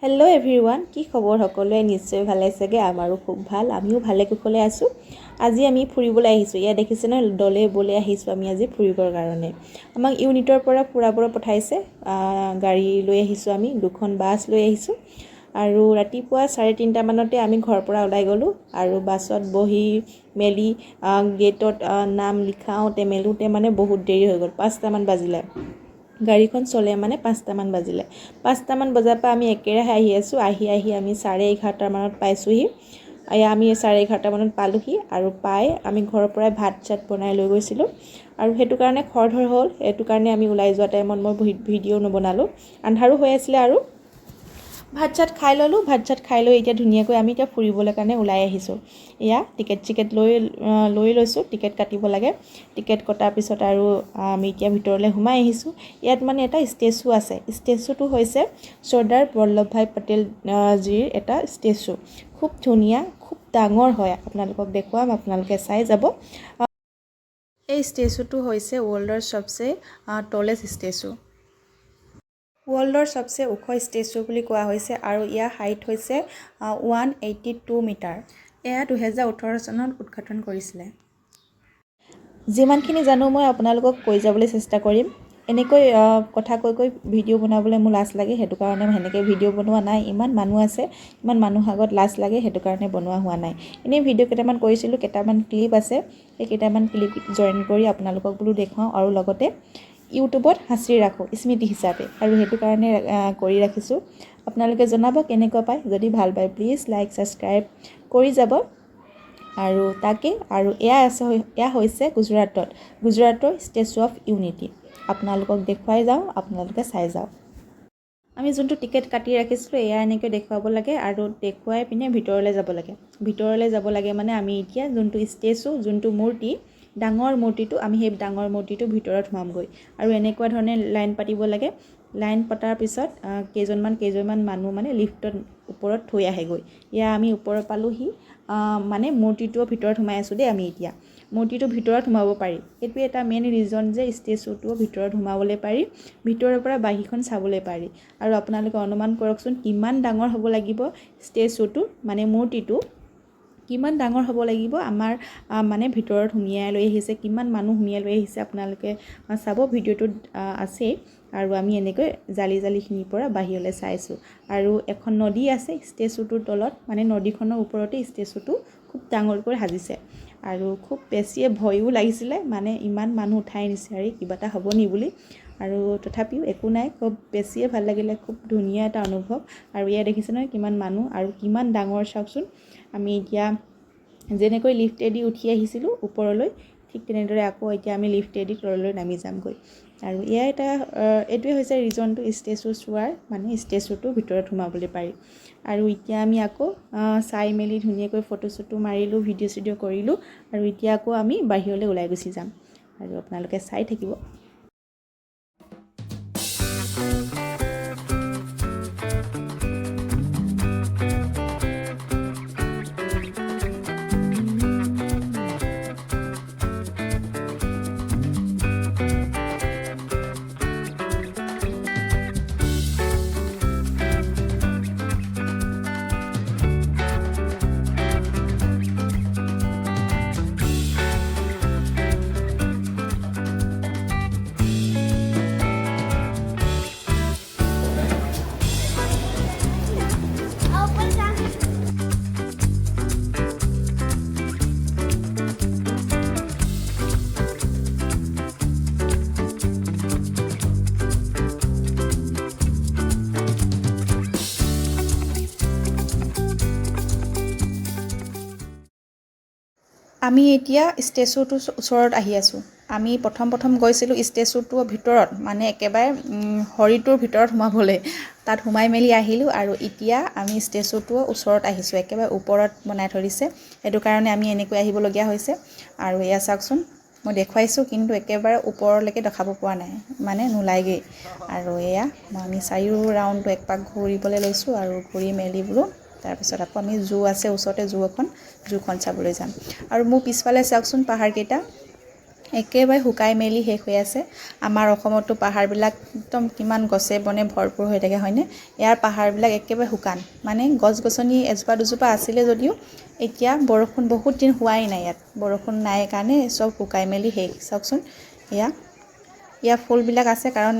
Hello' everyone, কি খবৰ? সকলোৱে নিশ্চয় ভালে আছেগে। আমাৰো খুব ভাল, আমিও ভালে কুশলে আছোঁ। আজি আমি ফুৰিবলৈ আহিছোঁ। ইয়াত দেখিছে ন, দলে বলে আহিছোঁ আমি আজি ফুৰিবৰ কাৰণে। আমাক ইউনিটৰ পৰা ফুৰাবলৈ পঠাইছে। গাড়ী লৈ আহিছোঁ, আমি দুখন বাছ লৈ আহিছোঁ। আৰু ৰাতিপুৱা 3:30 মানতে আমি ঘৰৰ পৰা ওলাই গ'লোঁ। আৰু বাছত বহি মেলি গেটত নাম লিখাওঁতে মেলোঁতে মানে বহুত দেৰি হৈ গ'ল। 5টামান বাজিলে। গাড়ীখন চলে মানে 5টামান বাজিলে। 5টামান বজাৰ পৰা আমি একেৰাহে আহি আছোঁ। আহি আমি 11:30 মানত পাইছোঁহি। আমি 11:30 মানত পালোঁহি। আৰু পাই আমি ঘৰৰ পৰাই ভাত চাত বনাই লৈ গৈছিলোঁ। আৰু সেইটো কাৰণে খৰধৰ হ'ল। সেইটো কাৰণে আমি ওলাই যোৱা টাইমত মই ভিডিঅ' নবনালোঁ। আন্ধাৰো হৈ আছিলে। আৰু ভাত চাত খাই ল'লোঁ। ভাত চাত খাই লৈ এতিয়া ধুনীয়াকৈ আমি এতিয়া ফুৰিবলৈ কাৰণে ওলাই আহিছোঁ। এয়া টিকেট লৈ লৈছোঁ। টিকেট কাটিব লাগে। টিকেট কটাৰ পিছত আৰু আমি এতিয়া ভিতৰলৈ সোমাই আহিছোঁ। ইয়াত মানে এটা ষ্টেচু আছে। ষ্টেচুটো হৈছে চৰ্দাৰ বল্লভভাই পেটেল জীৰ এটা ষ্টেচু। খুব ধুনীয়া, খুব ডাঙৰ হয়। আপোনালোকক দেখুৱাম, আপোনালোকে চাই যাব। এই ষ্টেচুটো হৈছে ৱৰ্ল্ডৰ চবচে টলেষ্ট ষ্টেচু। ৱৰ্ল্ডৰ চবচে ওখ ষ্টেচু বুলি কোৱা হৈছে। আৰু ইয়াৰ হাইট হৈছে 182 মিটাৰ। এয়া 2018 চনত উদ্ঘাটন কৰিছিলে। যিমানখিনি জানো মই আপোনালোকক কৈ যাবলৈ চেষ্টা কৰিম। এনেকৈ কথা কৈ ভিডিঅ' বনাবলৈ মোৰ লাজ লাগে। সেইটো কাৰণে সেনেকৈ ভিডিঅ' বনোৱা নাই। ইমান মানুহ আছে, ইমান মানুহৰ আগত লাজ লাগে। সেইটো কাৰণে বনোৱা হোৱা নাই। এনেই ভিডিঅ' কেইটামান কৰিছিলোঁ, কেইটামান ক্লিপ আছে। সেই কেইটামান ক্লিপ জইন কৰি আপোনালোকক বোলো দেখুৱাওঁ। আৰু লগতে ইউটিউবত সাঁচি ৰাখোঁ স্মৃতি হিচাপে। আৰু সেইটো কাৰণে কৰি ৰাখিছোঁ। আপোনালোকে জনাব কেনেকুৱা পায়। যদি ভাল পায় প্লিজ লাইক ছাবস্ক্ৰাইব কৰি যাব। আৰু তাকে আৰু এয়া হৈছে গুজৰাটৰ ষ্টেচু অফ ইউনিটি। আপোনালোকক দেখুৱাই যাওঁ, আপোনালোকে চাই যাওক। আমি যোনটো টিকেট কাটি ৰাখিছিলোঁ এয়া এনেকৈ দেখুৱাব লাগে। আৰু দেখুৱাই পিনে ভিতৰলৈ যাব লাগে। ভিতৰলৈ যাব লাগে মানে আমি এতিয়া যোনটো ষ্টেচু, যোনটো মূৰ্তি, ডাঙৰ মূৰ্তিটো, আমি সেই ডাঙৰ মূৰ্তিটো ভিতৰত সোমামগৈ। আৰু এনেকুৱা ধৰণে লাইন পাতিব লাগে। লাইন পতাৰ পিছত কেইজনমান মানুহ মানে লিফ্টত ওপৰত থৈ আহেগৈ। এয়া আমি ওপৰত পালোঁহি। মানে মূৰ্তিটোৰ ভিতৰত সোমাই আছোঁ দেই আমি এতিয়া। মূৰ্তিটোৰ ভিতৰত সোমাব পাৰি। এইটোৱে এটা মেইন ৰিজন যে ষ্টেচুটোৰ ভিতৰত সোমাবলৈ পাৰি, ভিতৰৰ পৰা বাহিৰখন চাবলৈ পাৰি। আৰু আপোনালোকে অনুমান কৰকচোন কিমান ডাঙৰ হ'ব লাগিব ষ্টেচুটো, মানে মূৰ্তিটো কিমান ডাঙৰ হ'ব লাগিব। আমাৰ মানে ভিতৰত সুমিয়াই লৈ আহিছে, কিমান মানুহ সুমিয়াই লৈ আহিছে আপোনালোকে চাব। ভিডিঅ'টোত আছেই। আৰু আমি এনেকৈ জালিখিনিৰ পৰা বাহিৰলৈ চাইছোঁ। আৰু এখন নদী আছে ষ্টেচুটোৰ তলত, মানে নদীখনৰ ওপৰতে ষ্টেচুটো খুব ডাঙৰকৈ সাজিছে। আৰু খুব বেছিয়ে ভয়ো লাগিছিলে, মানে ইমান মানুহ উঠাই নিছে আৰু কিবা এটা হ'ব নি বুলি। আৰু তথাপিও একো নাই, খুব বেছিয়ে ভাল লাগিলে। খুব ধুনীয়া এটা অনুভৱ। আৰু এয়া দেখিছে নহয় কিমান মানুহ আৰু কিমান ডাঙৰ চাওকচোন। আমি এতিয়া যেনেকৈ লিফ্টেদি উঠি আহিছিলোঁ ওপৰলৈ, ঠিক তেনেদৰে আকৌ এতিয়া আমি লিফ্টেদি তললৈ নামি যামগৈ। আৰু এইটোৱে হৈছে ৰিজনটো ষ্টেচু চোৱাৰ, মানে ষ্টেচুটোৰ ভিতৰত সোমাবলৈ পাৰি। আৰু এতিয়া আমি আকৌ চাই মেলি ধুনীয়াকৈ ফটো চটো মাৰিলোঁ, ভিডিঅ' চিডিঅ' কৰিলোঁ। আৰু এতিয়া আকৌ আমি বাহিৰলৈ ওলাই গুচি যাম। আৰু আপোনালোকে চাই থাকিব। আমি এতিয়া ষ্টেচুটোৰ ওচৰত আহি আছোঁ। আমি প্ৰথম গৈছিলোঁ ষ্টেচুটোৰ ভিতৰত, মানে একেবাৰে হৰিটোৰ ভিতৰত সোমাবলৈ। তাত সোমাই মেলি আহিলোঁ। আৰু এতিয়া আমি ষ্টেচুটোৰ ওচৰত আহিছোঁ। একেবাৰে ওপৰত বনাই থৈ দিছে, সেইটো কাৰণে আমি এনেকৈ আহিবলগীয়া হৈছে। আৰু এয়া চাওকচোন, মই দেখুৱাইছোঁ কিন্তু একেবাৰে ওপৰলৈকে দেখাব পৰা নাই, মানে নোলাইগৈ। আৰু এয়া আমি চাৰিও ৰাউণ্ডটো একপাক ঘূৰিবলৈ লৈছোঁ। আৰু ঘূৰি মেলি বোলো তাৰপিছত আকৌ আমি জু আছে ওচৰতে, জুখন চাবলৈ যাম। আৰু মোৰ পিছফালে চাওকচোন পাহাৰকেইটা, একেবাৰে শুকাই মেলি শেষ হৈ আছে। আমাৰ অসমতো পাহাৰবিলাক একদম কিমান গছে বনে ভৰপূৰ হৈ থাকে হয়নে? ইয়াৰ পাহাৰবিলাক একেবাৰে শুকান, মানে গছ গছনি এজোপা দুজোপা আছিলে যদিও এতিয়া বৰষুণ বহুত দিন হোৱাই নাই, ইয়াত বৰষুণ নাই কাৰণে চব শুকাই মেলি শেষ। চাওকচোন ইয়াত ফুলবিলাক আছে, কাৰণ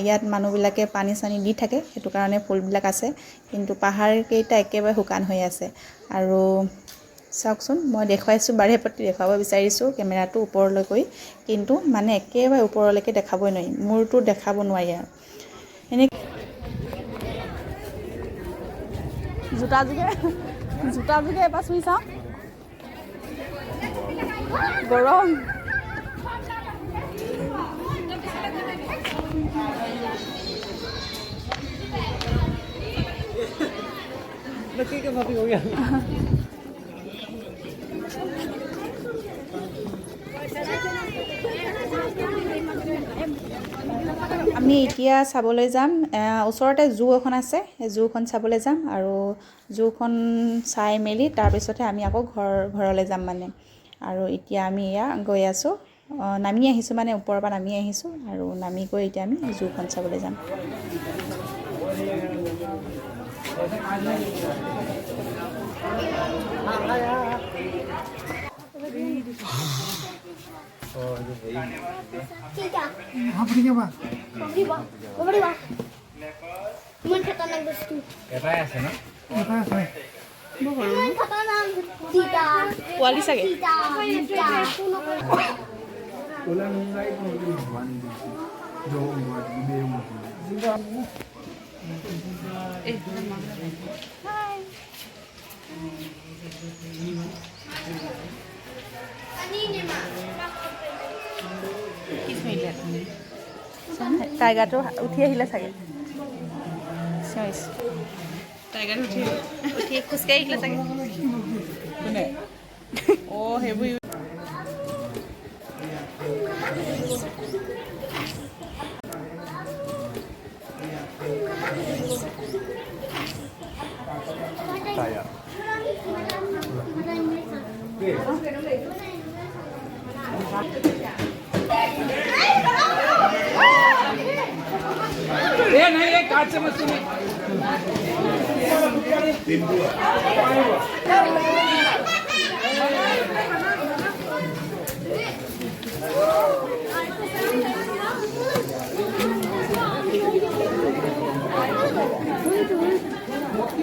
ইয়াত মানুহবিলাকে পানী চানী দি থাকে, সেইটো কাৰণে ফুলবিলাক আছে। কিন্তু পাহাৰকেইটা একেবাৰে শুকান হৈ আছে। আৰু চাওকচোন, মই দেখুৱাইছোঁ, বাৰে প্ৰতি দেখুৱাব বিচাৰিছোঁ কেমেৰাটো ওপৰলৈ কৰি, কিন্তু মানে একেবাৰে ওপৰলৈকে দেখাবই নোৱাৰি, মূৰটো দেখাব নোৱাৰি আৰু এনে জোতাযোগে এবাৰ চুই চাওঁ, গৰম। আমি এতিয়া চাবলৈ যাম, ওচৰতে জু এখন আছে, সেই জুখন চাবলৈ যাম, আৰু জুখন চাই মেলি তাৰপিছতহে আমি আকৌ ঘৰলৈ যাম মানে। আৰু এতিয়া আমি গৈ আছোঁ, নামি আহিছোঁ, মানে ওপৰৰ পৰা নামি আহিছোঁ, আৰু নামি গৈ এতিয়া আমি জুখন চাবলৈ যাম। পোৱালি চাগে টাইগাৰটো উঠি আহিলে চাগে, টাইগাৰটো উঠি খোজকাঢ়ি আহিলে চাগে। অঁ সেইবোৰ नहीं एक काट से मत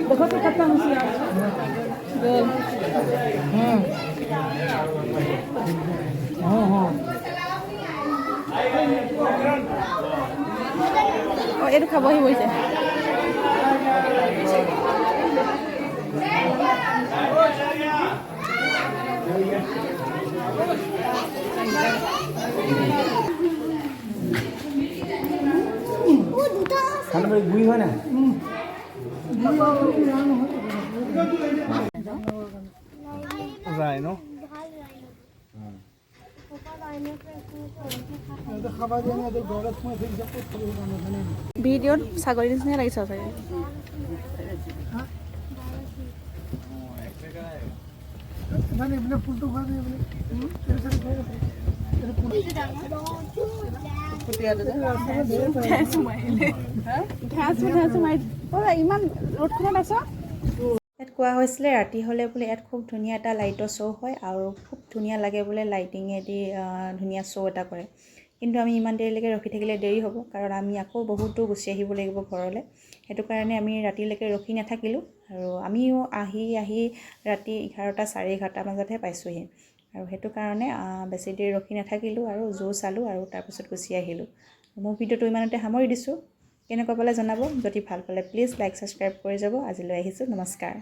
बहुत खत्म এইটো খাবহি বহিছে। खाने में गुई है ना राइनो ভিডিঅ'ত ছাগলী নিচিনা লাগিছে চাগে। ইমান ৰ'দখনত আছ। ইয়াত কোৱা হৈছিলে ৰাতি হ'লে বোলে ইয়াত খুব ধুনীয়া এটা লাইটৰ শ্ব' হয়, আৰু খুব ধুনীয়া লাগে বোলে লাইটিঙেদি ধুনীয়া শ্ব' এটা কৰে। কিন্তু আমি ইমান দেৰিলৈকে ৰখি থাকিলে দেৰি হ'ব, কাৰণ আমি আকৌ বহুতো গুচি আহিব লাগিব ঘৰলৈ। সেইটো কাৰণে আমি ৰাতিলৈকে ৰখি নাথাকিলোঁ, আৰু আমিও আহি ৰাতি 11টা 11:30 বজাতহে পাইছোঁহি। আৰু সেইটো কাৰণে বেছি দেৰি ৰখি নাথাকিলোঁ, আৰু জু চালোঁ, আৰু তাৰপিছত গুচি আহিলোঁ। মোৰ ভিডিঅ'টো ইমানতে সামৰি দিছোঁ। কেনেকুৱা পালে জনাব, যদি ভাল পালে প্লিজ লাইক ছাবস্ক্ৰাইব কৰি যাব। আজিলৈ আহিছোঁ, নমস্কাৰ।